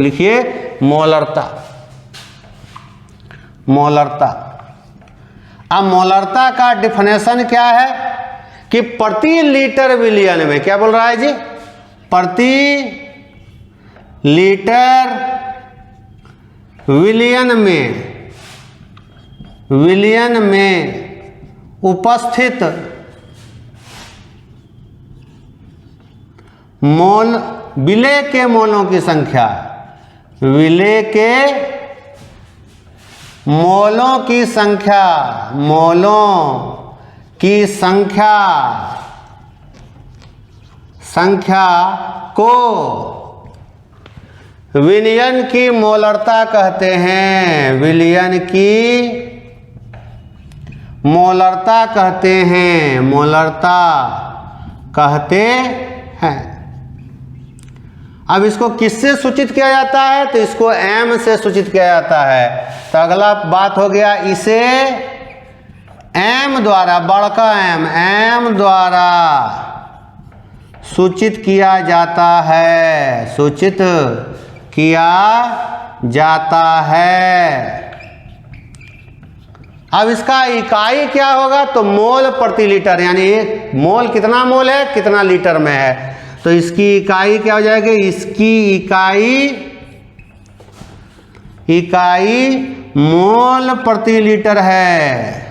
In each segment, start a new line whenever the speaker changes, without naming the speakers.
लिखिए मोलरता। मोलरता, अब मोलरता का डिफिनेशन क्या है कि प्रति लीटर विलियन में, क्या बोल रहा है जी, प्रति लीटर विलियन में उपस्थित मोल, विलेय के मोलों की संख्या, विलेय के मोलों की संख्या, मोलों की संख्या को विलयन की मोलरता कहते हैं। विलयन की मोलरता कहते हैं, मोलरता कहते हैं। अब इसको किससे सूचित किया जाता है, तो इसको एम से सूचित किया जाता है। तो अगला बात हो गया, इसे एम द्वारा, बड़का एम द्वारा सूचित किया जाता है, सूचित किया जाता है। अब इसका इकाई क्या होगा, तो मोल प्रति लीटर, यानी एक मोल कितना मोल है, कितना लीटर में है, तो इसकी इकाई क्या हो जाएगी, इसकी इकाई मोल प्रति लीटर है।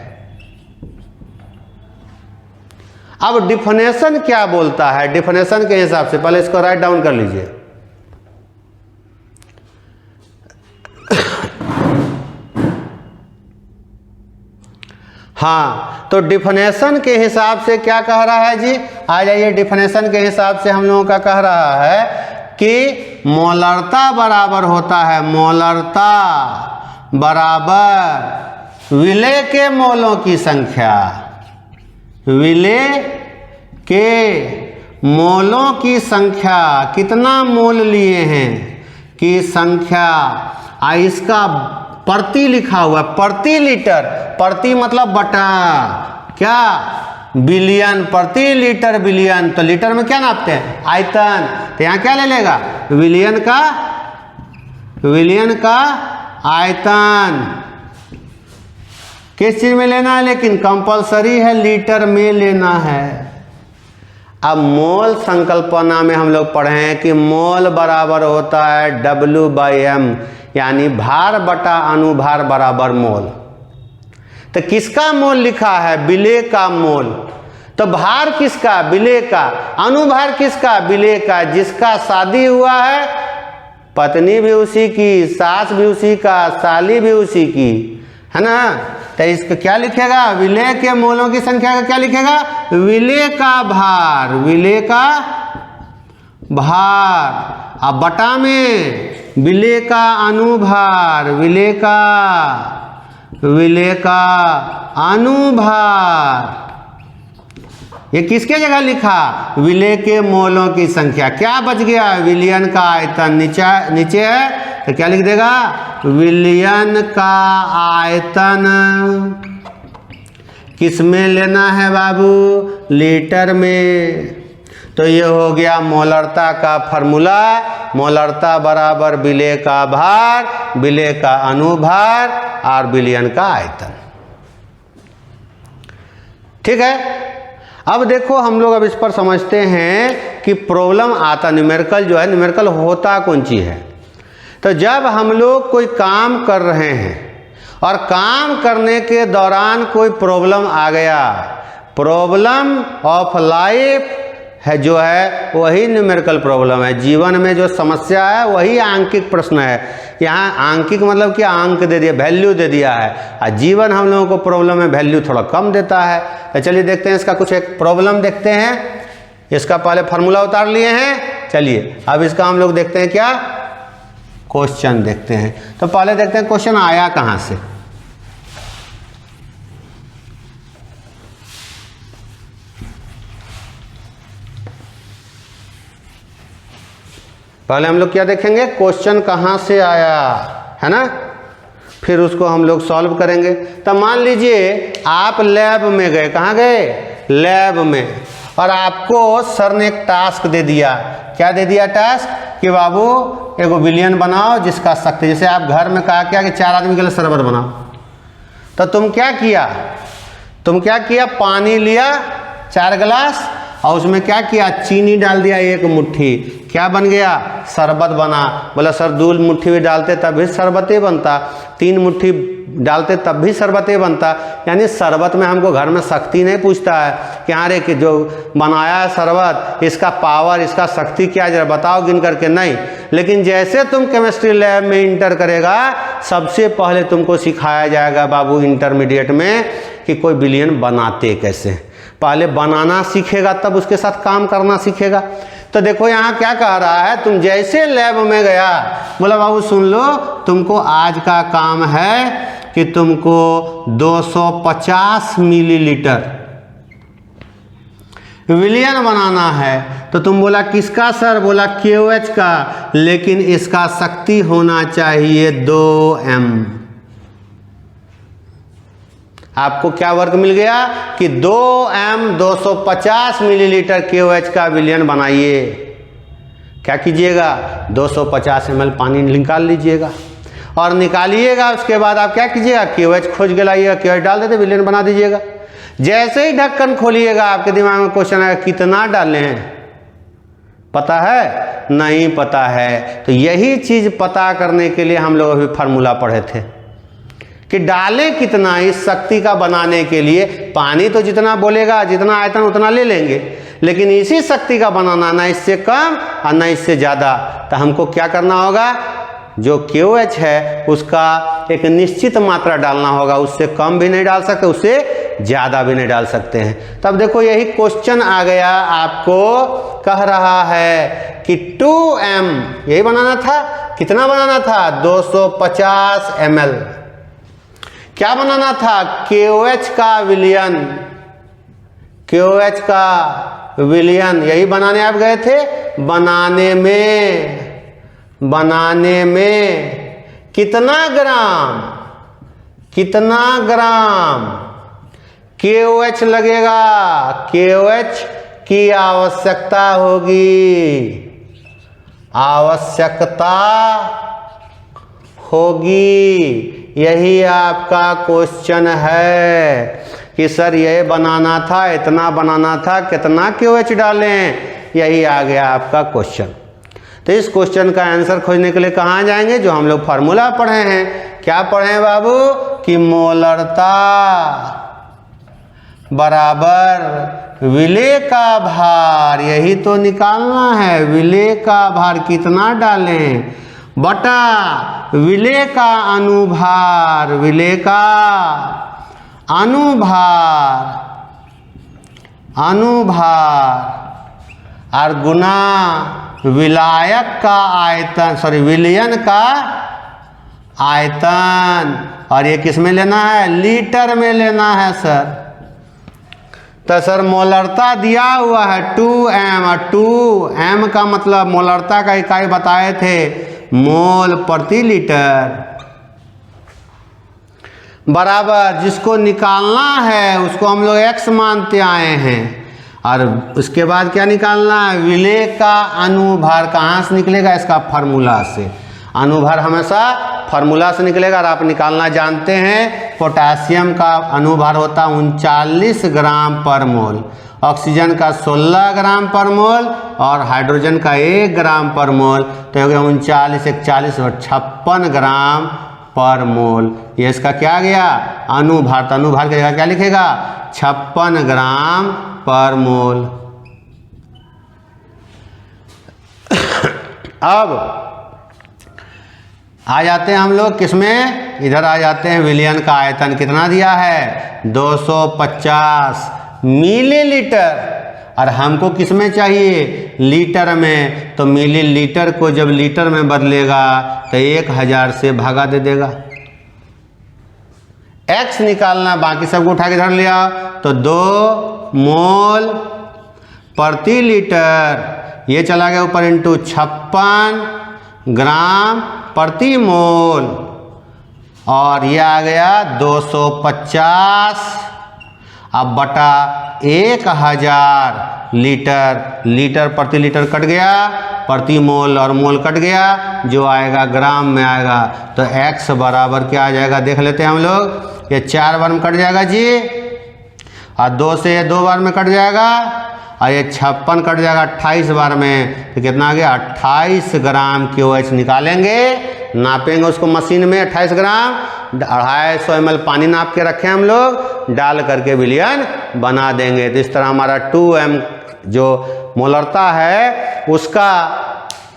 अब डिफिनेशन क्या बोलता है, डिफिनेशन के हिसाब से पहले इसको राइट डाउन कर लीजिए। हाँ, तो डिफिनेशन के हिसाब से क्या कह रहा है जी, आ जाइए। डिफिनेशन के हिसाब से हम लोगों का कह रहा है कि मोलरता बराबर होता है, मोलरता बराबर विलेय के मोलों की संख्या, विलेय के मोलों की संख्या, कितना मोल लिए हैं की संख्या, इसका प्रति लिखा हुआ है, प्रति लीटर, प्रति मतलब बटा, क्या, बिलियन, प्रति लीटर बिलियन, तो लीटर में क्या नापते हैं, आयतन, तो यहाँ क्या ले लेगा, विलियन का आयतन। किस चीज में लेना है, लेकिन कंपलसरी है, लीटर में लेना है। अब मोल संकल्पना में हम लोग पढ़े हैं कि मोल बराबर होता है W/m, यानी भार बटा अनुभार बराबर मोल। तो किसका मोल लिखा है, विलेय का मोल, तो भार किसका, विलेय का, अनुभार किसका, विलेय का। जिसका शादी हुआ है, पत्नी भी उसी की, सास भी उसी का, साली भी उसी की, है ना। तो इसको क्या लिखेगा, विलेय के मोलों की संख्या का क्या लिखेगा, विलेय का भार, विलेय का भार, अब बटा में विलेय का अनुभार, विलेय का अनुभार। ये किसके जगह लिखा, विलेय के मोलों की संख्या। क्या बच गया, विलियन का आयतन, नीचे है तो क्या लिख देगा, विलियन का आयतन। किस में लेना है बाबू, लीटर में। तो ये हो गया मोलरता का फॉर्मूला, मोलरता बराबर विलेय का भार, विलेय का अनुभार और विलियन का आयतन। ठीक है। अब देखो हम लोग अब इस पर समझते हैं कि प्रॉब्लम आता, न्यूमेरिकल जो है, न्यूमेरिकल होता कौन चीज है। तो जब हम लोग कोई काम कर रहे हैं और काम करने के दौरान कोई प्रॉब्लम आ गया, प्रॉब्लम ऑफ लाइफ है जो है वही न्यूमेरिकल प्रॉब्लम है। जीवन में जो समस्या है वही आंकिक प्रश्न है। यहाँ आंकिक मतलब क्या, अंक दे दिया, वैल्यू दे दिया है, और जीवन हम लोगों को प्रॉब्लम में वैल्यू थोड़ा कम देता है। तो चलिए देखते हैं इसका कुछ एक प्रॉब्लम देखते हैं। इसका पहले फार्मूला उतार लिए हैं, चलिए अब इसका हम लोग देखते हैं क्या, क्वेश्चन देखते हैं। तो पहले देखते हैं क्वेश्चन आया कहाँ से। पहले हम लोग क्या देखेंगे, क्वेश्चन कहाँ से आया, है ना, फिर उसको हम लोग सॉल्व करेंगे। तो मान लीजिए आप लैब में गए, कहाँ गए, लैब में, और आपको सर ने एक टास्क दे दिया। क्या दे दिया टास्क? कि बाबू एगो विलियन बनाओ जिसका शक्ति, जैसे आप घर में कहा क्या कि 4 आदमी के लिए शरबत बनाओ, तो तुम क्या किया? पानी लिया 4 गिलास और उसमें क्या किया? चीनी डाल दिया 1 मुट्ठी। क्या बन गया? शरबत बना। बोला सर 2 मुट्ठी भी डालते तब भी शरबत बनता, 3 मुट्ठी डालते तब भी शरबत बनता। यानी शरबत में हमको घर में शक्ति नहीं पूछता है कि हाँ रे कि जो बनाया है शरबत, इसका पावर, इसका शक्ति क्या जरा बताओ गिन करके, नहीं। लेकिन जैसे तुम केमिस्ट्री लैब में इंटर करेगा, सबसे पहले तुमको सिखाया जाएगा बाबू इंटरमीडिएट में कि कोई विलियन बनाते कैसे। पहले बनाना सीखेगा तब उसके साथ काम करना सीखेगा। तो देखो यहाँ क्या कह रहा है, तुम जैसे लैब में गया, बोला बाबू सुन लो, तुमको आज का काम है कि तुमको 250 मिलीलीटर विलियन बनाना है। तो तुम बोला किसका सर? बोला KOH का, लेकिन इसका शक्ति होना चाहिए 2m। आपको क्या वर्क मिल गया कि 2m 250 मिलीलीटर KOH का विलियन बनाइए। क्या कीजिएगा? 250 ml पानी निकाल लीजिएगा और निकालिएगा। उसके बाद आप क्या कीजिएगा? KOH खोज के लाइएगा, KOH डाल देते, विलियन बना दीजिएगा। जैसे ही ढक्कन खोलिएगा आपके दिमाग में क्वेश्चन आएगा कितना डालें, पता है? नहीं पता है। तो यही चीज पता करने के लिए हम लोग अभी फार्मूला पढ़े थे कि डालें कितना इस शक्ति का बनाने के लिए। पानी तो जितना बोलेगा, जितना आयतन उतना ले लेंगे, लेकिन इसी शक्ति का बनाना ना इससे कम और ना इससे ज़्यादा। तो हमको क्या करना होगा? जो KOH है उसका एक निश्चित मात्रा डालना होगा, उससे कम भी नहीं डाल सकते, उससे ज़्यादा भी नहीं डाल सकते हैं। तब देखो यही क्वेश्चन आ गया, आपको कह रहा है कि 2m यही बनाना था। कितना बनाना था? 250 ml। क्या बनाना था? KOH का विलियन। KOH का विलियन यही बनाने आप गए थे। बनाने में कितना ग्राम KOH लगेगा? KOH की आवश्यकता होगी। यही आपका क्वेश्चन है कि सर ये बनाना था, इतना बनाना था, कितना KOH डालें? यही आ गया आपका क्वेश्चन। तो इस क्वेश्चन का आंसर खोजने के लिए कहाँ जाएंगे? जो हम लोग फार्मूला पढ़े हैं। क्या पढ़े हैं बाबू? कि मोलरता बराबर विलेय का भार, यही तो निकालना है। विलेय का भार कितना डालें बटा विलेय का अनुभार, विलेय का अनुभार और गुना विलायक का आयतन, विलियन का आयतन। और ये किस में लेना है? लीटर में लेना है सर। तो सर मोलरता दिया हुआ है 2m, और 2m का मतलब मोलरता का इकाई बताए थे मोल प्रति लीटर, बराबर जिसको निकालना है उसको हम लोग x मानते आए हैं। और उसके बाद क्या निकालना है? विलेय का अनुभार। कहाँ से निकलेगा? इसका फार्मूला से। अनुभार हमेशा फार्मूला से निकलेगा। और आप निकालना जानते हैं, पोटासियम का अनुभार होता है 39 ग्राम पर मोल, ऑक्सीजन का 16 ग्राम पर मोल और हाइड्रोजन का 1 ग्राम पर मोल। तो हो गया 39, 41 और 56 ग्राम पर मोल। ये इसका क्या गया? अनुभार। तो अनुभार की जगह क्या लिखेगा? 56 ग्राम पर मोल। अब आ जाते हैं हम लोग किसमें? इधर आ जाते हैं विलियन का आयतन कितना दिया है? 250 मिलीलीटर। और हमको किस में चाहिए? लीटर में। तो मिलीलीटर को जब लीटर में बदलेगा तो 1000 से भागा दे देगा। x निकालना, बाकी सबको उठा के धर लिया। तो 2 मोल प्रति लीटर, ये चला गया ऊपर इंटू 56 ग्राम प्रति मोल, और ये आ गया 250 अब बटा 1000। लीटर, लीटर प्रति लीटर कट गया, प्रति मोल और मोल कट गया, जो आएगा ग्राम में आएगा। तो x बराबर क्या आ जाएगा देख लेते हैं हम लोग। ये 4 बार में कट जाएगा जी, और 2 से ये 2 बार में कट जाएगा, और ये 56 कट जाएगा 28 बार में। तो कितना आ गया 28 ग्राम QH निकालेंगे, नापेंगे उसको मशीन में 28 ग्राम, 250 ml पानी नाप के रखे हम लोग, डाल करके विलयन बना देंगे। तो इस तरह हमारा 2m जो मोलरता है उसका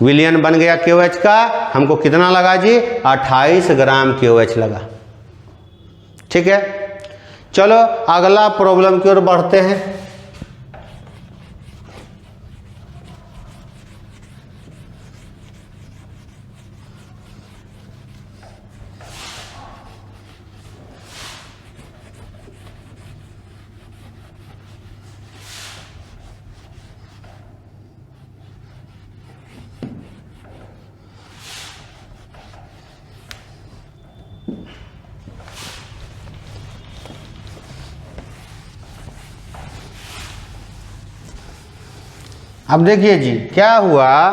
विलयन बन गया QH का। हमको कितना लगा जी 28 ग्राम QH लगा। ठीक है, चलो अगला प्रॉब्लम की ओर बढ़ते हैं। अब देखिए जी क्या हुआ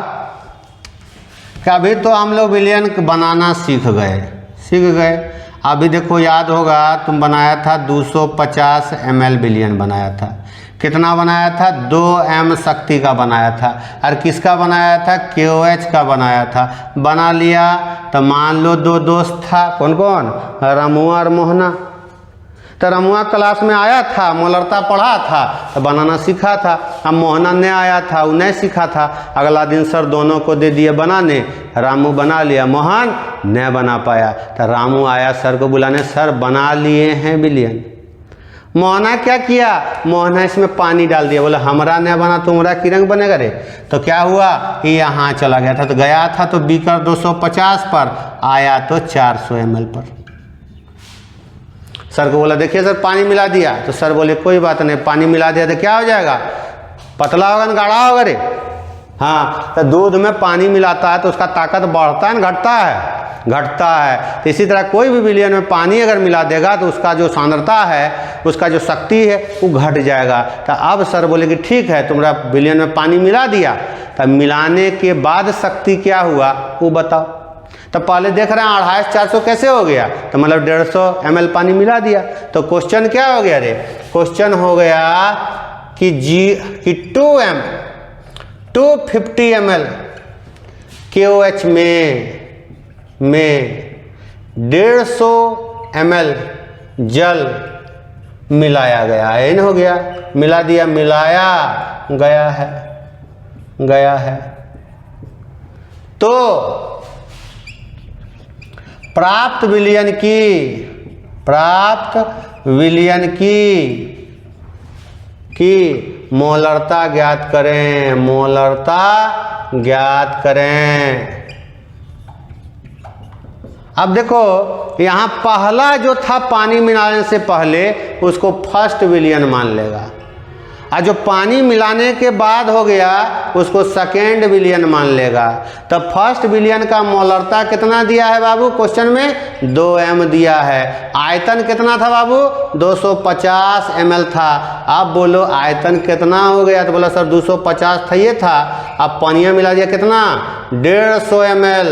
कि अभी तो हम लोग विलयन बनाना सीख गए। अभी देखो याद होगा तुम बनाया था 250 ml विलयन बनाया था। कितना बनाया था 2m शक्ति का बनाया था। और किसका बनाया था QH का बनाया था। बना लिया तो मान लो 2 दोस्त था, कौन कौन, रमुआ और मोहना। तो रमुआ क्लास में आया था, मोलरता पढ़ा था तो बनाना सीखा था। अब मोहना ने आया था, वो नहीं सीखा था। अगला दिन सर दोनों को दे दिए बनाने, रामू बना लिया, मोहन नहीं बना पाया। तो रामू आया सर को बुलाने, सर बना लिए हैं विलयन। मोहना क्या किया, मोहना इसमें पानी डाल दिया, बोला हमरा नहीं बना तुम्हारा की रंग बनेगा रे। तो क्या हुआ, यहाँ चला गया था। तो गया था तो बीकर 250 पर, आया तो 400 ml पर। सर को बोला देखिए सर पानी मिला दिया। तो सर बोले कोई बात नहीं, पानी मिला दिया तो क्या हो जाएगा, पतला होगा ना गाढ़ा होगा रे। हाँ, तो दूध में पानी मिलाता है तो उसका ताकत बढ़ता है ना घटता है, घटता है। तो इसी तरह कोई भी विलयन में पानी अगर मिला देगा तो उसका जो सांद्रता है, उसका जो शक्ति है वो घट जाएगा। तो अब सर बोले कि ठीक है तुमरा विलयन में पानी मिला दिया, तो मिलाने के बाद शक्ति क्या हुआ वो बताओ। तो पहले देख रहे हैं 250 400 कैसे हो गया, तो मतलब 150 ml पानी मिला दिया। तो क्वेश्चन क्या हो गया रे, क्वेश्चन हो गया कि 250 ml QH में 150 ml जल मिलाया गया है। हो गया, मिला दिया, मिलाया गया है। तो प्राप्त विलयन की मोलरता ज्ञात करें। अब देखो यहाँ पहला जो था पानी मिलाने से पहले उसको फर्स्ट विलयन मान लेगा, और जो पानी मिलाने के बाद हो गया उसको सेकेंड विलयन मान लेगा। तो फर्स्ट विलयन का मोलरता कितना दिया है बाबू, क्वेश्चन में 2m दिया है। आयतन कितना था बाबू, 250 ml था। अब बोलो आयतन कितना हो गया, तो बोला सर 250 था ये था, अब पानी मिला दिया कितना 150 ml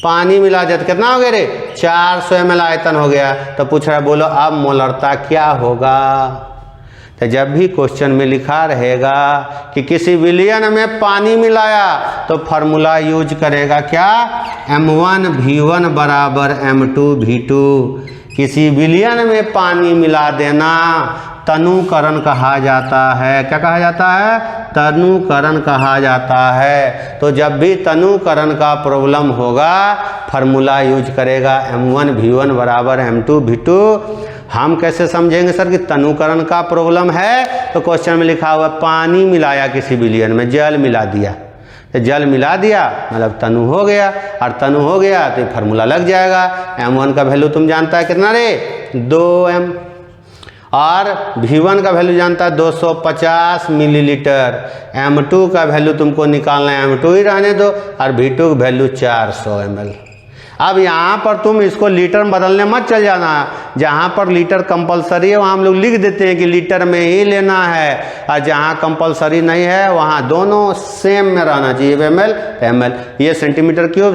पानी मिला दिया तो कितना हो गया रे 400 ml आयतन हो गया। तो पूछ रहा बोलो अब मोलरता क्या होगा। तो जब भी क्वेश्चन में लिखा रहेगा कि किसी विलयन में पानी मिलाया तो फार्मूला यूज करेगा क्या, M1V1 बराबर M2V2। किसी विलयन में पानी मिला देना तनुकरण कहा जाता है। क्या कहा जाता है, तनुकरण कहा जाता है। तो जब भी तनुकरण का प्रॉब्लम होगा फार्मूला यूज करेगा M1V1 बराबर M2V2। हम कैसे समझेंगे सर कि तनुकरण का प्रॉब्लम है, तो क्वेश्चन में लिखा हुआ पानी मिलाया किसी विलयन में, जल मिला दिया, तो जल मिला दिया मतलब तनु हो गया, और तनु हो गया तो फार्मूला लग जाएगा। M1 का वैल्यू तुम जानता है कितना रे 2m, और V1 का वैल्यू जानता है 250 मिलीलीटर। M2 का वैल्यू तुमको निकालना है, M2 ही रहने दो, और V2 का वैल्यू 400 ml। अब यहाँ पर तुम इसको लीटर में बदलने मत चल जाना, जहाँ पर लीटर कंपलसरी है वहाँ हम लोग लिख देते हैं कि लीटर में ही लेना है, और जहाँ कंपलसरी नहीं है वहाँ दोनों सेम में रहना चाहिए, ml ml। ये centimetre cube,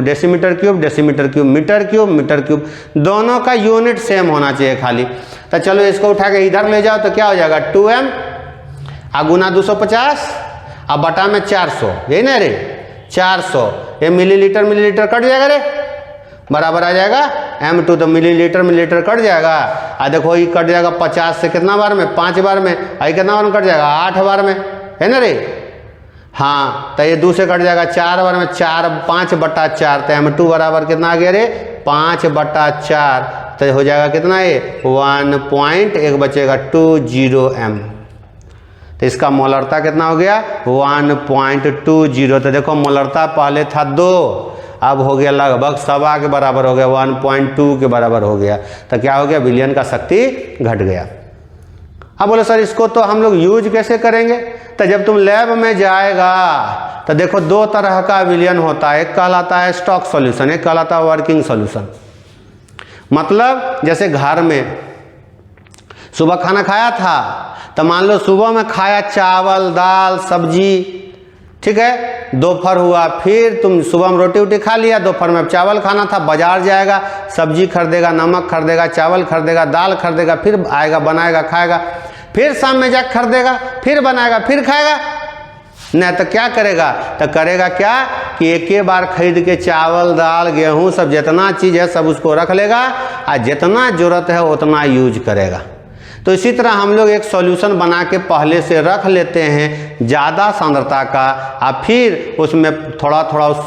decimetre cube, metre cube, दोनों का यूनिट सेम होना चाहिए खाली। तो चलो इसको उठा के इधर ले जाओ तो क्या हो जाएगा 2m गुना 250 अब बटा में 400, यही ना रे 400, ये मिलीलीटर कट जाएगा रे, बराबर आ जाएगा m2, तो मिलीलीटर कट जाएगा। देखो ये कट जाएगा 50 से कितना बार में 5 बार में, आई कितना बार में कट जाएगा 8 बार में, है ना रे। हाँ तो ये 2 से कट जाएगा 4 बार में, 5/4, तो m2 बराबर कितना आ गया रे 5/4, तो हो जाएगा कितना ये 1.1 बचेगा 20 m। तो इसका मोलरता कितना हो गया 1.20। तो देखो मोलरता पहले था 2, अब हो गया लगभग सवा के बराबर हो गया, 1.2 के बराबर हो गया। तो क्या हो गया विलयन का शक्ति घट गया। अब बोले सर इसको तो हम लोग यूज कैसे करेंगे? तो जब तुम लैब में जाएगा तो देखो 2 तरह का विलयन होता है, एक कहलाता है स्टॉक सॉल्यूशन, एक कहलाता है वर्किंग सॉल्यूशन। मतलब जैसे घर में सुबह खाना खाया था, तो मान लो सुबह में खाया चावल दाल सब्जी, ठीक है, दोपहर हुआ फिर तुम सुबह में रोटी वोटी खा लिया, दोपहर में चावल खाना था, बाजार जाएगा सब्जी खरीदेगा, नमक खरीदेगा, चावल खरीदेगा, दाल खरीदेगा, फिर आएगा बनाएगा खाएगा, फिर शाम में जाकर खरीदेगा, फिर बनाएगा, फिर खाएगा। नहीं तो क्या करेगा? तो करेगा क्या कि एक ही बार खरीद के चावल दाल गेहूँ सब जितना चीज़ है सब उसको रख लेगा, और जितना ज़रूरत है उतना यूज करेगा। तो इसी तरह हम लोग एक सॉल्यूशन बना के पहले से रख लेते हैं ज़्यादा सांद्रता का, और फिर उसमें थोड़ा थोड़ा उस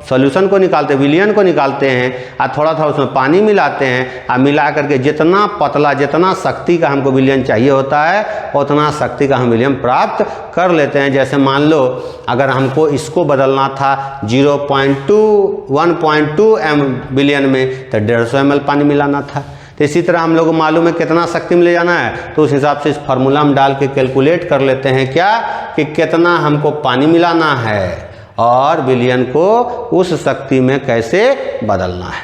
सॉल्यूशन को निकालते हैं, विलयन को निकालते हैं, और थोड़ा थोड़ा उसमें पानी मिलाते हैं, और मिला करके जितना पतला जितना शक्ति का हमको विलयन चाहिए होता है उतना शक्ति का हम विलयन प्राप्त कर लेते हैं। जैसे मान लो अगर हमको इसको बदलना था 1.2 m विलयन में, तो 150 ml पानी मिलाना था। तो इसी तरह हम लोग को मालूम है कितना शक्ति में ले जाना है, तो उस हिसाब से इस फार्मूला में डाल के कैलकुलेट कर लेते हैं क्या कि कितना हमको पानी मिलाना है और विलयन को उस शक्ति में कैसे बदलना है।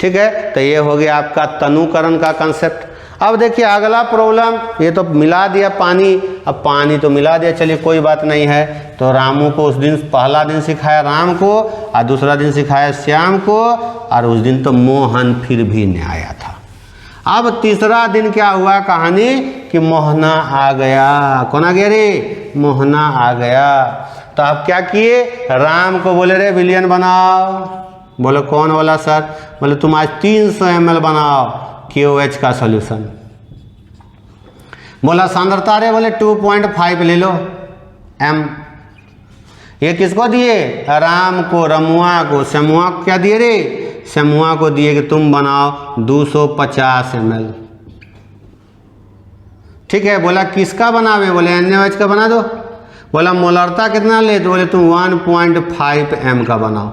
ठीक है, तो ये हो गया आपका तनुकरण का कंसेप्ट। अब देखिए अगला प्रॉब्लम, ये तो मिला दिया पानी, अब पानी तो मिला दिया, चलिए कोई बात नहीं है। तो रामू को उस दिन पहला दिन सिखाया राम को, और दूसरा दिन सिखाया श्याम को, और उस दिन तो मोहन फिर भी नहीं आया था। अब तीसरा दिन क्या हुआ कहानी कि मोहना आ गया। कौन आ गया रे? मोहना आ गया। तो आप क्या किए? राम को बोले रे विलयन बनाओ। बोले कौन वाला सर? बोले तुम आज 300 ml बनाओ KOH का सॉल्यूशन। बोला सांद्रता रे? बोले 2.5 ले लो m। ये किसको दिए? राम को, रमुआ को। शमुआ को क्या दिए रे? शमुआ को दिए कि तुम बनाओ 250 ml। ठीक है, बोला किसका बनावे? बोले NaOH का बना दो। बोला मोलरता कितना ले? तो बोले तुम 1.5 m का बनाओ।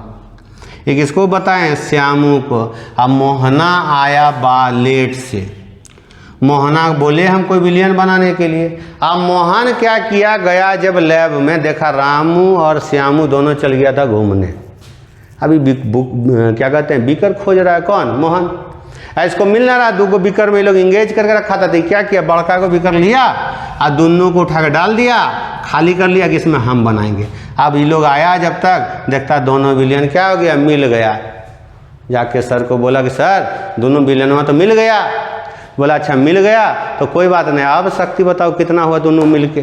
ये किसको बताएं? श्यामू को। अब मोहना आया लेट से। मोहना बोले हम कोई विलयन बनाने के लिए। अब मोहन क्या किया, गया जब लैब में देखा रामू और श्यामू दोनों चल गया था घूमने। अभी क्या कहते हैं बीकर खोज रहा है। कौन? मोहन। इसको मिल ना रहा, 2 बीकर में लोग इंगेज करके रखा था। तो क्या किया, बड़का को बीकर लिया और दोनों को उठा कर डाल दिया, खाली कर लिया कि इसमें हम बनाएंगे। अब ये लोग आया जब तक देखता दोनों विलयन क्या हो गया, मिल गया। जाके सर को बोला कि सर दोनों विलयन तो मिल गया। बोला अच्छा मिल गया तो कोई बात नहीं, अब शक्ति बताओ कितना हुआ दोनों मिलके।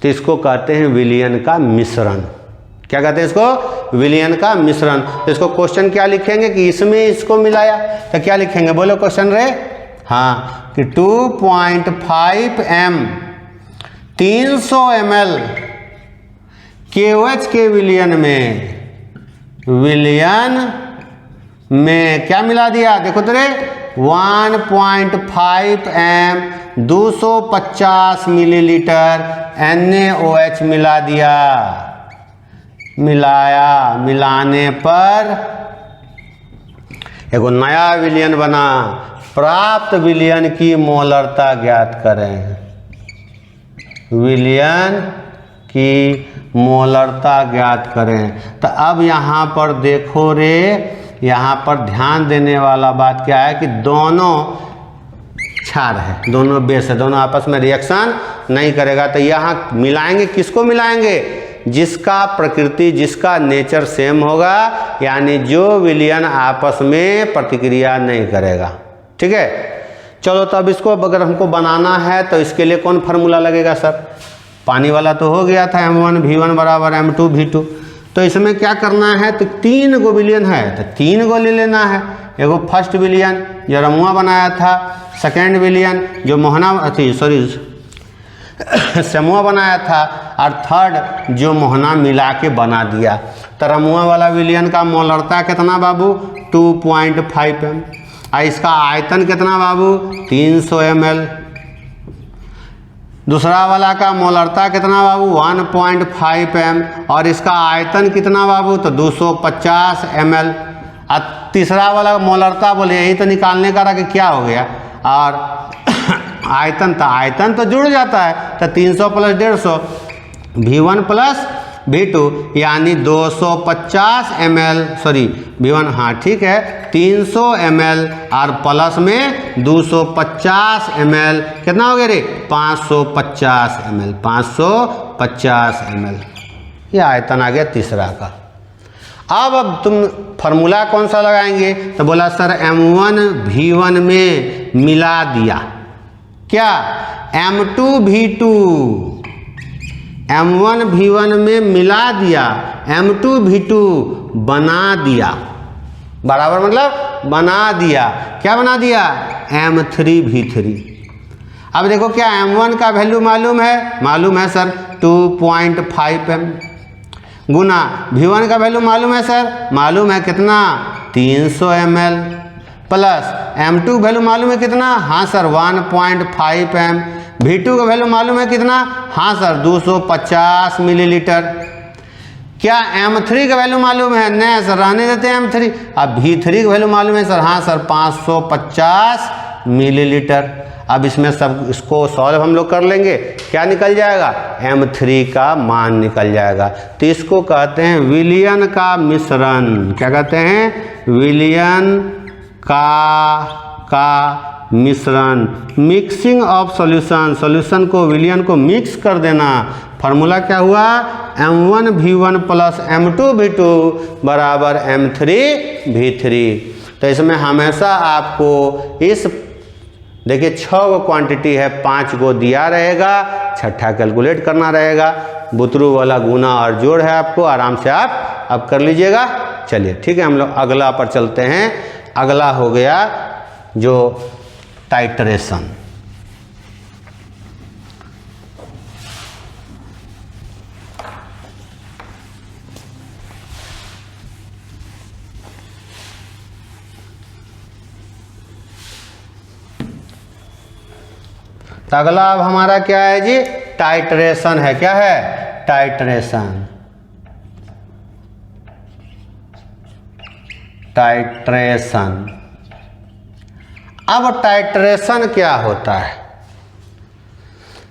तो इसको कहते हैं विलयन का मिश्रण। क्या कहते हैं इसको? विलयन का मिश्रण। तो इसको क्वेश्चन क्या लिखेंगे कि इसमें इसको मिलाया। तो क्या लिखेंगे बोलो क्वेश्चन रे? हाँ कि 2.5 m 300 ml KOH के विलयन में क्या मिला दिया? देखो तो रे 1.5 m 250 मिलीलीटर NaOH मिला दिया। मिलाया, मिलाने पर एक नया विलयन बना। प्राप्त विलयन की मोलरता ज्ञात करें। विलयन की मोलरता ज्ञात करें। तो अब यहाँ पर देखो रे, यहाँ पर ध्यान देने वाला बात क्या है कि दोनों क्षार है, दोनों बेस है, दोनों आपस में रिएक्शन नहीं करेगा। तो यहाँ मिलाएंगे, किसको मिलाएंगे? जिसका प्रकृति, जिसका नेचर सेम होगा, यानी जो विलयन आपस में प्रतिक्रिया नहीं करेगा। ठीक है, चलो तो अब इसको अगर हमको बनाना है तो इसके लिए कौन फार्मूला लगेगा सर? पानी वाला तो हो गया था M1V1 बराबर M2V2। तो इसमें क्या करना है? तो 3 गो विलयन है तो 3 गो ले लेना है। एगो फर्स्ट विलयन जो रमुआ बनाया था, सेकेंड विलयन जो मोहना समूह बनाया था, और थर्ड जो मोहना मिला के बना दिया। तो रमुआ वाला विलयन का मोलरता कितना बाबू? 2.5 m। और इसका आयतन कितना बाबू? 300 ml। दूसरा वाला का मोलरता कितना बाबू? 1.5 m। और इसका आयतन कितना बाबू? तो 250 ml। और तीसरा वाला मोलरता बोले यही तो निकालने का रहा कि क्या हो गया, और आयतन तो जुड़ जाता है। तो 300 प्लस 150 V1 प्लस V2 यानी 250 ml, सॉरी V1, हाँ ठीक है, 300 ml और प्लस में 250 ml, कितना हो गया रे? 550 ml, 550 ml। ये आयतन आ गया तीसरा का। अब तुम फार्मूला कौन सा लगाएंगे? तो बोला सर M1V1 में मिला दिया, क्या? M2V2, M1V1 में मिला दिया, M2V2 बना दिया, बराबर मतलब बना दिया। क्या बना दिया? M3V3। अब देखो क्या M1 का वैल्यू मालूम है? मालूम है सर 2.5 m। गुना V1 का वैल्यू मालूम है सर? मालूम है कितना? 300 ml। प्लस M2 वैल्यू मालूम है कितना? हाँ सर 1.5 m। V2 का वैल्यू मालूम है कितना? हाँ सर 250 मिलीलीटर। क्या M3 का वैल्यू मालूम है? नहीं सर, रहने देते हैं M3। अब V3 का वैल्यू मालूम है सर? हाँ सर 550 मिलीलीटर। अब इसमें सब इसको सॉल्व हम लोग कर लेंगे, क्या निकल जाएगा? M3 का मान निकल जाएगा। तो इसको कहते हैं विलयन का मिश्रण। क्या कहते हैं? विलयन का मिश्रण, मिक्सिंग ऑफ सॉल्यूशन। सॉल्यूशन को, विलयन को मिक्स कर देना। फार्मूला क्या हुआ? M1V1 प्लस M2V2 बराबर M3V3। तो इसमें हमेशा आपको इस, देखिए 6 गो क्वांटिटी है, 5 गो दिया रहेगा, छठा कैलकुलेट करना रहेगा। बुतरू वाला गुना और जोड़ है, आपको आराम से आप अब कर लीजिएगा। चलिए ठीक है, हम लोग अगला पर चलते हैं। अगला हो गया जो टाइट्रेशन। तो अगला अब हमारा क्या है जी? टाइट्रेशन है। क्या है? टाइट्रेशन। टाइट्रेशन। अब टाइट्रेशन क्या होता है?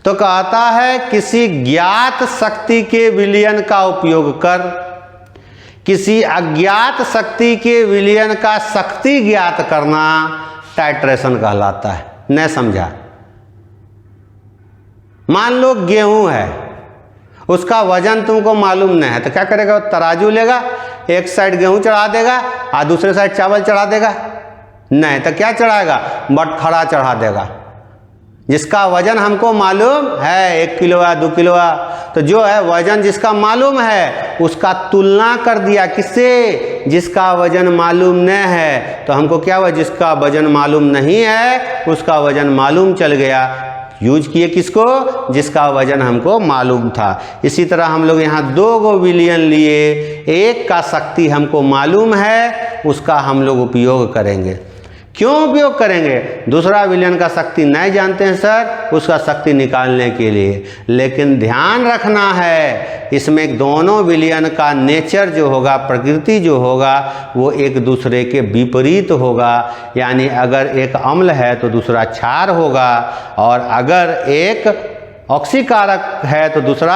तो कहता है किसी ज्ञात शक्ति के विलयन का उपयोग कर किसी अज्ञात शक्ति के विलयन का शक्ति ज्ञात करना टाइट्रेशन कहलाता है। नहीं समझा? मान लो गेहूं है, उसका वजन तुमको मालूम नहीं है, तो क्या करेगा? तराजू लेगा, एक साइड गेहूं चढ़ा देगा और दूसरे साइड चावल चढ़ा देगा। नहीं तो क्या चढ़ाएगा? बटखरा चढ़ा देगा। जिसका वजन हमको मालूम है 1 किलो है, 2 किलो है, तो जो है वजन जिसका मालूम है उसका तुलना कर दिया किससे? जिसका वजन मालूम नहीं है। तो हमको क्या हुआ? जिसका वजन मालूम नहीं है उसका वजन मालूम चल गया। यूज किए किसको? जिसका वजन हमको मालूम था। इसी तरह हम लोग यहाँ 2 गो विलयन लिए, एक का शक्ति हमको मालूम है, उसका हम लोग उपयोग करेंगे। क्यों उपयोग करेंगे? दूसरा विलयन का शक्ति नहीं जानते हैं सर, उसका शक्ति निकालने के लिए। लेकिन ध्यान रखना है इसमें दोनों विलयन का नेचर जो होगा, प्रकृति जो होगा, वो एक दूसरे के विपरीत होगा। यानी अगर एक अम्ल है तो दूसरा क्षार होगा, और अगर एक ऑक्सीकारक है तो दूसरा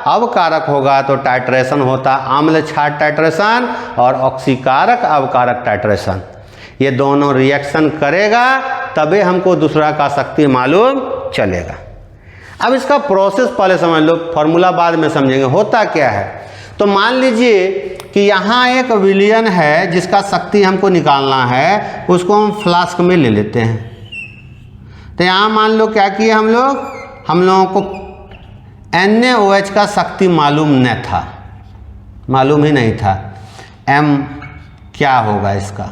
अवकारक होगा, तो टाइट्रेशन होता अम्ल क्षार टाइट्रेशन और ऑक्सीकारक अवकारक टाइट्रेशन। ये दोनों रिएक्शन करेगा तभी हमको दूसरा का शक्ति मालूम चलेगा। अब इसका प्रोसेस पहले समझ लो, फॉर्मूला बाद में समझेंगे होता क्या है। तो मान लीजिए कि यहाँ एक विलयन है जिसका शक्ति हमको निकालना है, उसको हम फ्लास्क में ले लेते हैं। तो यहाँ मान लो क्या किए हम लोगों को NaOH का शक्ति मालूम न था, मालूम ही नहीं था M क्या होगा इसका।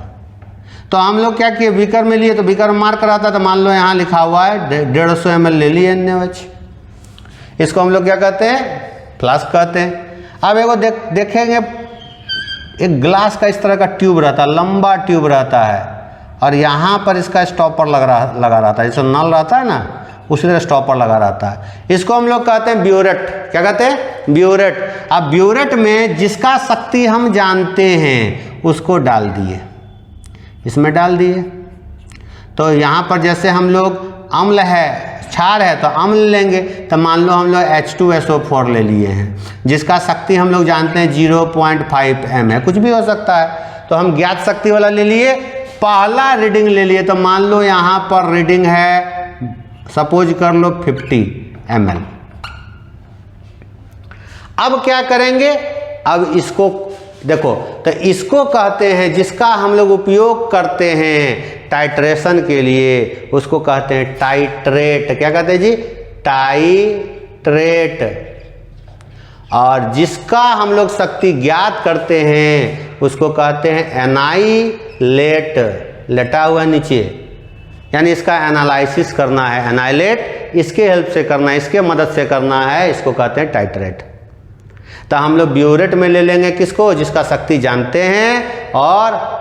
तो हम लोग क्या किए, बीकर में लिए, तो बीकर में मार्क रहता, तो मान लो यहाँ लिखा हुआ है 150 ml ले लिए NaOH। इसको हम लोग क्या कहते हैं, फ्लास्क कहते हैं। अब एगो देखेंगे एक ग्लास का इस तरह का ट्यूब रहता है, लंबा ट्यूब रहता है, और यहाँ पर इसका स्टॉपर लगा रहता है, जैसे नल रहता है ना, उसी तरह स्टॉपर लगा रहता है। इसको हम लोग कहते हैं ब्यूरेट। क्या कहते हैं, ब्यूरेट। अब ब्यूरेट में जिसका शक्ति हम जानते हैं उसको डाल दिए, इसमें डाल दिए। तो यहाँ पर जैसे हम लोग अम्ल है, क्षार है, तो अम्ल लेंगे, तो मान लो हम लोग H2SO4 ले लिए हैं, जिसका शक्ति हम लोग जानते हैं 0.5 m है, कुछ भी हो सकता है। तो हम ज्ञात शक्ति वाला ले लिए, पहला रीडिंग ले लिए, तो मान लो यहाँ पर रीडिंग है, सपोज कर लो 50 ml। अब क्या करेंगे, अब इसको देखो, तो इसको कहते हैं, जिसका हम लोग उपयोग करते हैं टाइट्रेशन के लिए, उसको कहते हैं टाइट्रेट। क्या कहते हैं जी, टाइट्रेट। और जिसका हम लोग शक्ति ज्ञात करते हैं उसको कहते हैं एनाइलेट, लेटा हुआ नीचे, यानी इसका एनालिसिस करना है, एनाइलेट इसके हेल्प से करना है, इसके मदद से करना है, इसको कहते हैं टाइट्रेट। तो हम लोग ब्यूरेट में ले लेंगे किसको, जिसका शक्ति जानते हैं, और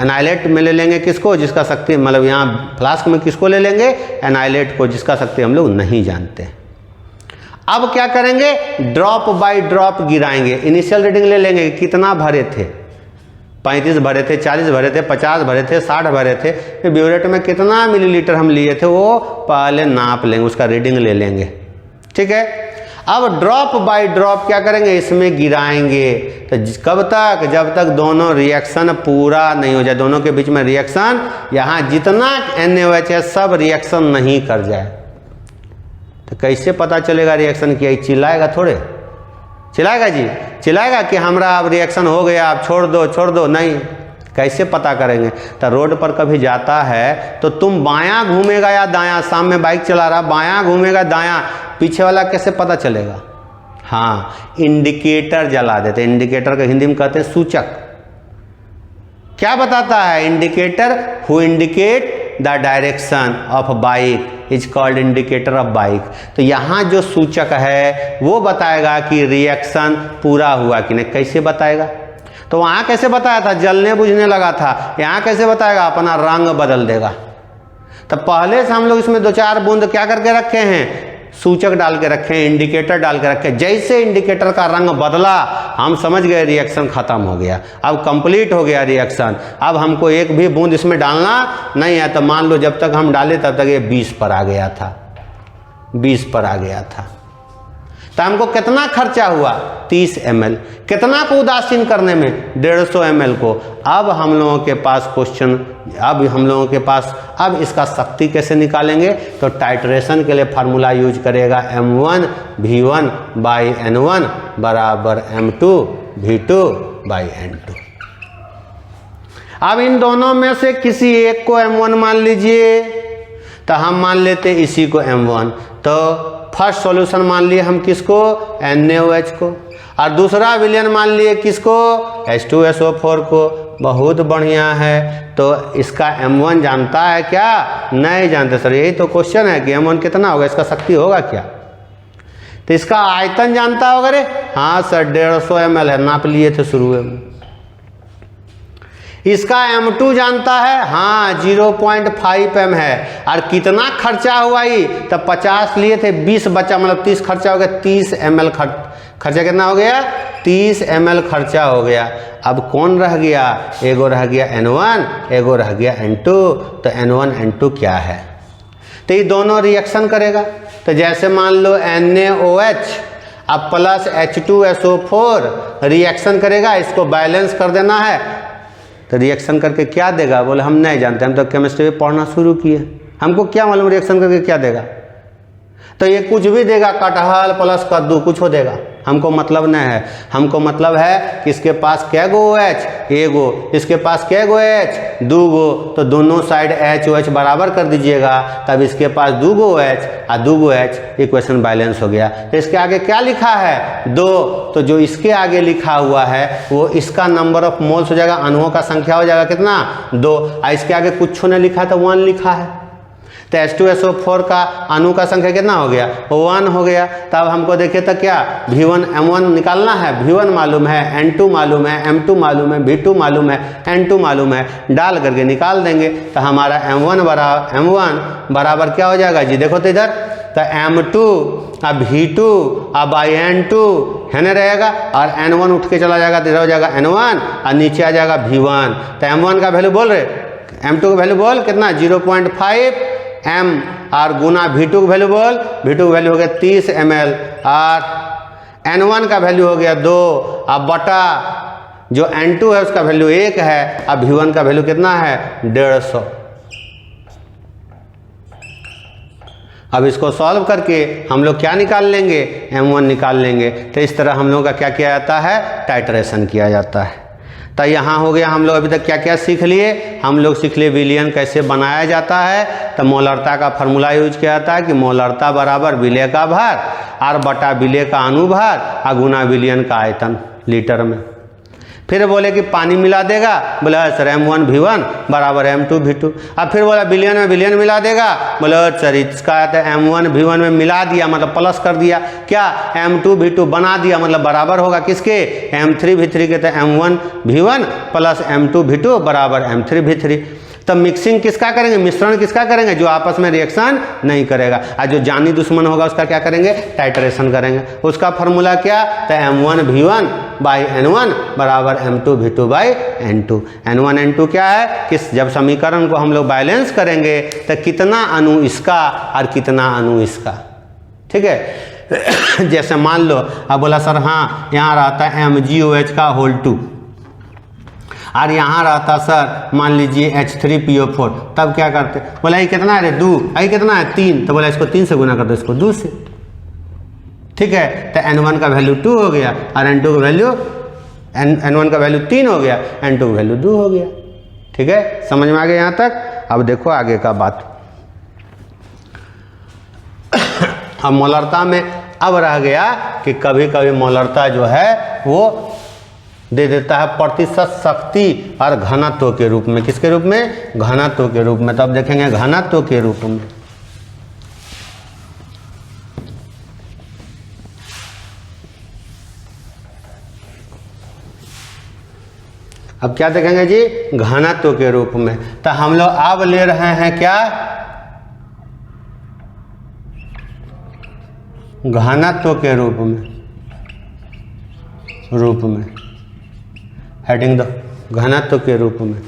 एनाइलेट में ले लेंगे किसको, जिसका शक्ति, मतलब यहाँ फ्लास्क में किसको ले लेंगे, एनाइलेट को, जिसका शक्ति हम लोग नहीं जानते। अब क्या करेंगे, ड्रॉप बाय ड्रॉप गिराएंगे। इनिशियल रीडिंग ले लेंगे, कितना भरे थे, 35 भरे थे, 40 भरे थे, 50 भरे थे, 60 भरे थे। फिर ब्यूरेट में कितना मिलीलीटर हम लिए थे वो पहले नाप लेंगे, उसका रीडिंग ले लेंगे, ठीक है। अब ड्रॉप बाय ड्रॉप क्या करेंगे, इसमें गिराएंगे। तो कब तक, जब तक दोनों रिएक्शन पूरा नहीं हो जाए, दोनों के बीच में रिएक्शन, यहाँ जितना NaOH है सब रिएक्शन नहीं कर जाए। तो कैसे पता चलेगा रिएक्शन किया, चिल्लाएगा थोड़े, चिल्लाएगा जी, चिल्लाएगा कि हमारा अब रिएक्शन हो गया, आप छोड़ दो, नहीं। कैसे पता करेंगे, तो रोड पर कभी जाता है तो तुम बायां घूमेगा या दायां, सामने बाइक चला रहा, बायां घूमेगा दायां, पीछे वाला कैसे पता चलेगा। हाँ, इंडिकेटर जला देते, इंडिकेटर को हिंदी में कहते हैं सूचक। क्या बताता है indicator, who indicate the direction of bike is called indicator of bike. तो यहाँ जो सूचक है वो बताएगा कि रिएक्शन पूरा हुआ कि नहीं। कैसे बताएगा, तो वहाँ कैसे बताया था, जलने बुझने लगा था, यहाँ कैसे बताएगा, अपना रंग बदल देगा। तो पहले से हम लोग इसमें 2-4 बूंद क्या करके रखे हैं, सूचक डाल के रखे हैं, इंडिकेटर डाल के रखे हैं। जैसे इंडिकेटर का रंग बदला हम समझ गए रिएक्शन खत्म हो गया, अब कंप्लीट हो गया रिएक्शन। अब हमको एक भी बूंद इसमें डालना नहीं है। तो मान लो जब तक हम डाले तब तक ये 20 पर आ गया था, 20 पर आ गया था। तो हमको कितना खर्चा हुआ, 30 ml। कितना को उदासीन करने में, 150 ml को। अब हम लोगों के पास क्वेश्चन, अब इसका शक्ति कैसे निकालेंगे, तो टाइट्रेशन के लिए फार्मूला यूज करेगा M1V1/N1 बराबर M2V2/N2। अब इन दोनों में से किसी एक को M1 मान लीजिए, तो हम मान लेते इसी को M1। तो फर्स्ट सॉल्यूशन मान लिए हम किसको, NaOH को, और दूसरा विलयन मान लिए किसको, H2SO4 को। बहुत बढ़िया है। तो इसका M1 जानता है क्या, नहीं जानते सर, यही तो क्वेश्चन है कि M1 कितना होगा, इसका शक्ति होगा क्या। तो इसका आयतन जानता होगा रे, हाँ सर 150 ml है, नाप लिए थे शुरू में। इसका M2 जानता है, हाँ 0.5 m है। और कितना खर्चा हुआ ही, तब 50 लिए थे, 20 बचा, मतलब 30 खर्चा हो गया, 30 ml खर्चा कितना हो गया, 30 ml खर्चा हो गया। अब कौन रह गया, एगो रह गया N1, एगो रह गया N2। तो N1 N2 क्या है, तो ये दोनों रिएक्शन करेगा। तो जैसे मान लो NaOH अब प्लस H2SO4 रिएक्शन करेगा, इसको बैलेंस कर देना है। तो रिएक्शन करके क्या देगा? बोले हम नहीं जानते, हम तो केमिस्ट्री में पढ़ना शुरू किए, हमको क्या मालूम रिएक्शन करके क्या देगा। तो ये कुछ भी देगा, कटहल प्लस कद्दू कुछ हो देगा, हमको मतलब नहीं है। हमको मतलब है कि इसके पास क्या गो OH? एगो। इसके पास क्या गो H? दो गो। तो दोनों साइड HOH बराबर कर दीजिएगा, तब इसके पास दो गो OH और दो गो H, इक्वेशन बैलेंस हो गया। तो इसके आगे क्या लिखा है? 2। तो जो इसके आगे लिखा हुआ है वो इसका नंबर ऑफ मोल्स हो जाएगा, अणुओं का संख्या हो जाएगा कितना? 2। और इसके आगे कुछ नहीं लिखा तो 1 लिखा है। तो H2SO4 का अणु का संख्या कितना हो गया? 1 हो गया। तब हमको देखिए तो क्या V1M1 निकालना है। V1 मालूम है, N2 मालूम है, M2 मालूम है, V2 मालूम है, N2 मालूम है, डाल करके निकाल देंगे तो हमारा M1 बराबर क्या हो जाएगा जी? देखो तो इधर, तो M2 अब V2 अब N2 है ना रहेगा, और N1 उठ के चला जाएगा तो इधर हो जाएगा N1 और नीचे आ जाएगा V1। तो M1 का वैल्यू बोल रहे, M2 का वैल्यू बोल कितना? 0.5 M और गुना V2 का वैल्यू बोल, V2 का वैल्यू हो गया 30 ml और N1 का वैल्यू हो गया 2। अब बटा जो N2 है उसका वैल्यू 1 है, अब V1 का वैल्यू कितना है? 150। अब इसको सॉल्व करके हम लोग क्या निकाल लेंगे? M1 निकाल लेंगे। तो इस तरह हम लोगों का क्या किया जाता है? टाइट्रेशन किया जाता है। तो यहाँ हो गया, हम लोग अभी तक क्या क्या सीख लिए? हम लोग सीख लिए विलयन कैसे बनाया जाता है। तो मोलरता का फार्मूला यूज किया जाता है कि मोलरता बराबर विलय का भार R बटा विलय का अनुभार और गुना विलयन का आयतन लीटर में। फिर बोले कि पानी मिला देगा, बोले सर M1 V1 बराबर M2 V2। अब फिर बोला विलयन में विलयन मिला देगा, बोले सर इसका M1 V1 में मिला दिया मतलब प्लस कर दिया, क्या M2 V2 बना दिया मतलब बराबर होगा किसके? M3 V3 के। तो M1 V1 plus M2 V2 बराबर M3 V3। तब मिक्सिंग किसका करेंगे? मिश्रण किसका करेंगे? जो आपस में रिएक्शन नहीं करेगा, और जो जानी दुश्मन होगा उसका क्या करेंगे? टाइट्रेशन करेंगे। उसका फार्मूला क्या? तो M1 V1 बाई N1 बराबर M2 V2 by N2। N1 N2 क्या है? किस जब समीकरण को हम लोग बैलेंस करेंगे तो कितना अणु इसका और कितना अणु इसका, ठीक है। जैसे मान लो अब बोला सर हाँ यहाँ रहता है MgOH का होल 2 और यहाँ रहता सर मान लीजिए H3PO4, तब क्या करते? बोला ये कितना है? 2। ये कितना है? 3। तो बोला इसको 3 से गुना कर दो, इसको 2 से, ठीक है। तो N1 का वैल्यू 2 हो गया और N2 का वैल्यू N1 का वैल्यू 3 हो गया, N2 का वैल्यू 2 हो गया, ठीक है। समझ में आ गया यहाँ तक? अब देखो आगे का बात। अब मोलरता में अब रह गया कि कभी कभी मोलरता जो है वो दे देता है प्रतिशत शक्ति और घनत्व के रूप में। किसके रूप में? घनत्व के रूप में। तब देखेंगे घनत्व के रूप में। अब क्या देखेंगे जी? घनत्व के रूप में। तो हम लोग अब ले रहे हैं क्या? घनत्व के रूप में हेडिंग दो, घनत्व के रूप में।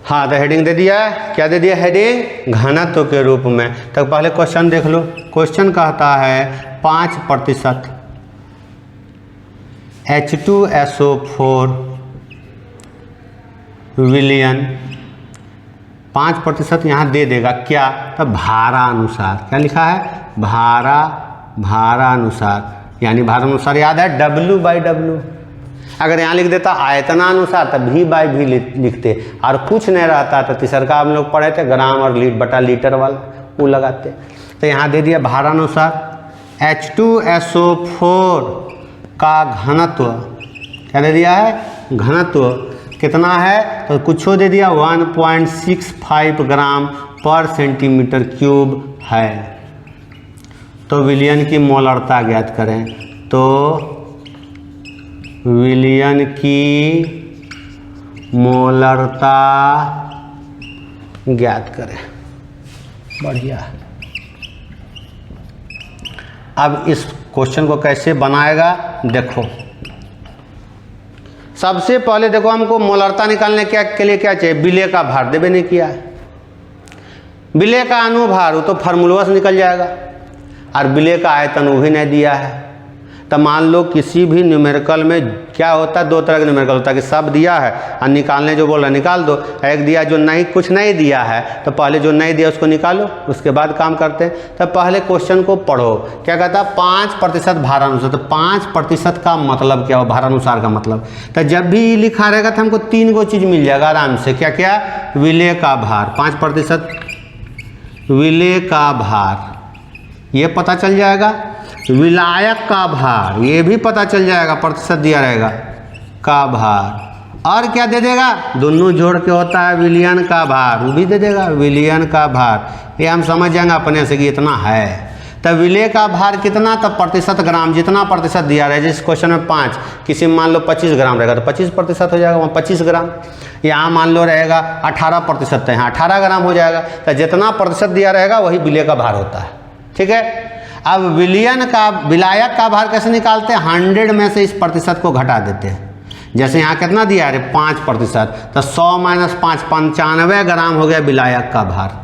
हाँ तो हेडिंग दे दिया, क्या दे दिया? हेडिंग घनत्व के रूप में। तो पहले क्वेश्चन देख लो। क्वेश्चन कहता है 5% H2SO4 विलयन 5% यहाँ दे देगा क्या? तो भारानुसार। क्या लिखा है? भारानुसार, यानी भारानुसार याद है W/W। अगर यहाँ लिख देता आयतनानुसार तो V/V लिखते, और कुछ नहीं रहता तो तीसरका हम लोग पढ़े थे ग्राम और बटा लीटर वाला, वो लगाते। तो यहाँ दे दिया भारानुसार H2SO4 का घनत्व। क्या दे दिया है? घनत्व कितना है, तो कुछ दे दिया 1.65 ग्राम पर सेंटीमीटर क्यूब है। तो विलयन की मोलरता ज्ञात करें, तो विलयन की मोलरता ज्ञात करें। बढ़िया। अब इस क्वेश्चन को कैसे बनाएगा देखो। सबसे पहले देखो हमको मोलरता निकालने के लिए क्या चाहिए, विलय का भार देवे नहीं किया है। विलय का अनुभार वो तो फार्मूला से निकल जाएगा, और विलय का आयतन वो भी नहीं दिया है। तो मान लो किसी भी न्यूमेरिकल में क्या होता है, दो तरह का न्यूमेरिकल होता है कि सब दिया है और निकालने जो बोल रहा है निकाल दो। एक दिया जो नहीं, कुछ नहीं दिया है तो पहले जो नहीं दिया उसको निकालो, उसके बाद काम करते हैं। तो पहले क्वेश्चन को पढ़ो, क्या कहता है 5% भारानुसार। तो 5% का मतलब क्या हो, भारानुसार का मतलब। तो जब भी लिखा रहेगा तो हमको 3 गो चीज़ मिल जाएगा आराम से। क्या क्या, विलय का भार 5%, विलय का भार ये पता चल जाएगा, विलायक का भार ये भी पता चल जाएगा, प्रतिशत दिया रहेगा का भार। और क्या दे देगा, दोनों जोड़ के होता है विलयन का भार, वो भी दे देगा विलयन का भार। ये हम समझ जाएंगे अपने से कि इतना है। तो विलय का भार कितना, तो प्रतिशत ग्राम, जितना प्रतिशत दिया रहे। जिस क्वेश्चन में 5, किसी में मान लो 25 ग्राम रहेगा तो 25% हो जाएगा, वहाँ 25 ग्राम। यहाँ मान लो रहेगा 18% है, यहाँ 18 ग्राम हो जाएगा। तो जितना प्रतिशत दिया रहेगा वही विलय का भार होता है। ठीक है। अब विलयन का, विलायक का भार कैसे निकालते हैं, 100 में से इस प्रतिशत को घटा देते हैं। जैसे यहाँ कितना दिया है 5%, तो 100 - 5 95 ग्राम हो गया विलायक का भार।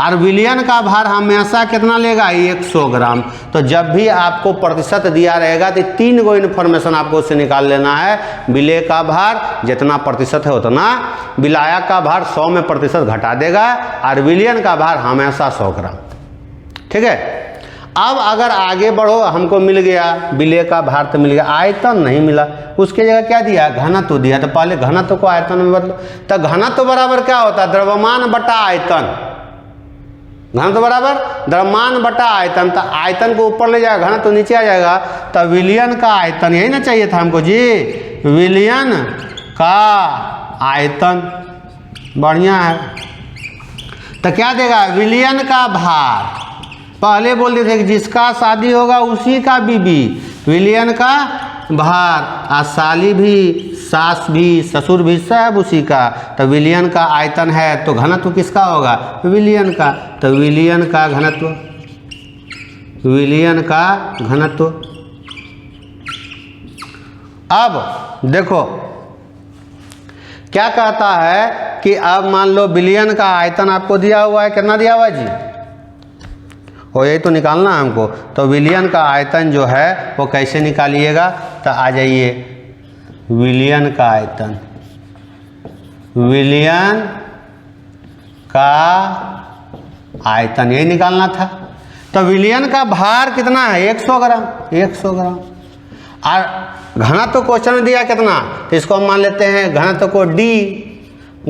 और विलयन का भार हमेशा कितना लेगा, 100 ग्राम। तो जब भी आपको प्रतिशत दिया रहेगा तो 3 गो इन्फॉर्मेशन आपको उससे निकाल लेना है। विलय का भार जितना प्रतिशत है उतना, विलायक का भार 100 में प्रतिशत घटा देगा, और विलयन का भार हमेशा 100 ग्राम। ठीक है। अब अगर आगे बढ़ो, हमको मिल गया विलय का भार तो मिल गया, आयतन नहीं मिला, उसके जगह क्या दिया, घनत्व दिया। तो पहले घनत्व को आयतन में बदलो। तो घनत्व बराबर क्या होता है, द्रव्यमान बटा आयतन। घनत्व बराबर द्रव्यमान बटा आयतन। तो आयतन को ऊपर ले जाएगा, घनत्व नीचे आ जाएगा। तो विलयन का आयतन, यही ना चाहिए था हमको जी, विलयन का आयतन। बढ़िया है। तो क्या देगा, विलयन का भार। पहले बोल देते थे कि जिसका शादी होगा उसी का बीबी, विलयन का भार। आ साली भी, सास भी, ससुर भी, सब उसी का। तो विलयन का आयतन है तो घनत्व किसका होगा, विलयन का। तो विलयन का घनत्व, विलयन का घनत्व। अब देखो क्या कहता है कि अब मान लो विलयन का आयतन आपको दिया हुआ है, कितना दिया हुआ है जी, और यही तो निकालना है हमको। तो विलयन का आयतन जो है वो कैसे निकालिएगा, तो आ जाइए विलयन का आयतन, विलयन का आयतन यही निकालना था। तो विलयन का भार कितना है, 100 ग्राम, 100 ग्राम। और घनत्व क्वेश्चन में दिया कितना, तो इसको हम मान लेते हैं घनत्व को D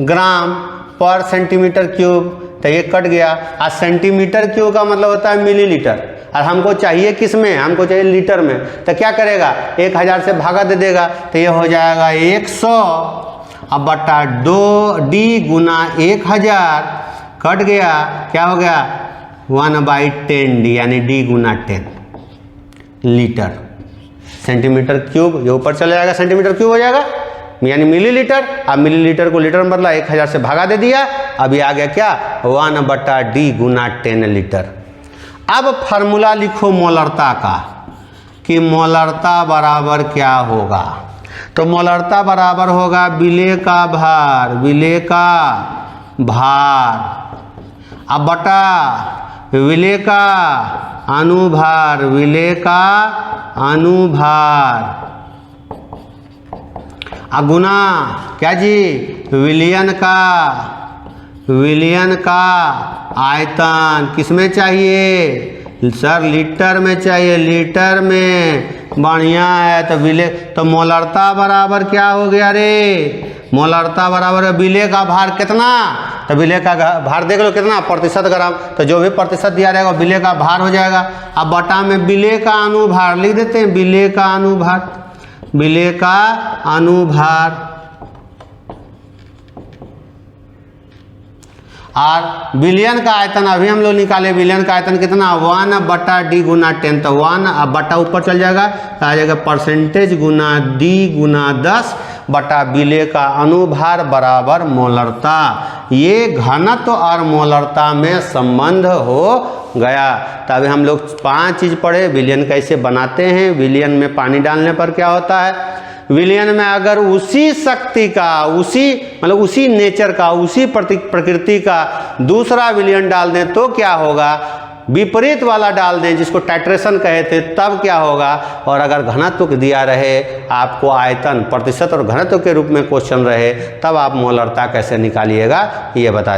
ग्राम पर सेंटीमीटर क्यूब। तो ये कट गया। और सेंटीमीटर क्यूब का मतलब होता है मिलीलीटर, और हमको चाहिए किस में, हमको चाहिए लीटर में। तो क्या करेगा, 1000 से भागा दे देगा, तो ये हो जाएगा 100 अब बटा 2D गुना 1000, कट गया, क्या हो गया 1/10D, यानी D गुना 10 लीटर। सेंटीमीटर क्यूब ये ऊपर चले जाएगा, सेंटीमीटर क्यूब हो जाएगा यानी मिलीलीटर। अब मिलीलीटर को लीटर में बदला, 1000 से भागा दे दिया, अभी आ गया क्या 1/D गुना 10 लीटर। अब फार्मूला लिखो मोलरता का, कि मोलरता बराबर क्या होगा। तो मोलरता बराबर होगा विलय का भार, विलय का भार, अब बटा विलय का अनुभार, विलय का अनुभार, गुना क्या जी विलयन का, विलयन का आयतन। किसमें चाहिए सर, लीटर में चाहिए, लीटर में। बढ़िया है। तो विलय, तो मोलरता बराबर क्या हो गया रे, मोलरता बराबर विलय का भार कितना, तो विलय का भार देख लो कितना, प्रतिशत ग्राम। तो जो भी प्रतिशत दिया रहेगा विलय का भार हो जाएगा। अब बटा में विलय का अनुभार लिख देते हैं, विलय का अनुभार, विलय का अनुभार। और विलयन का आयतन अभी हम लोग निकाले, विलयन का आयतन कितना 1/d गुना 10, तो 1 ऊपर चल जाएगा, आ जाएगा परसेंटेज गुना d गुना 10 बटा विलय का अनुभार बराबर मोलरता। ये घनत्व और मोलरता में संबंध हो गया। तभी हम लोग 5 चीज़ पढ़े। विलयन कैसे बनाते हैं, विलयन में पानी डालने पर क्या होता है, विलयन में अगर उसी शक्ति का, उसी नेचर का, उसी प्रकृति का दूसरा विलयन डाल दें तो क्या होगा, विपरीत वाला डाल दें जिसको टाइट्रेशन कहे थे, तब क्या होगा। और अगर घनत्व दिया रहे आपको, आयतन प्रतिशत और घनत्व के रूप में क्वेश्चन रहे, तब आप मोलरता कैसे निकालिएगा ये बता दीजिए।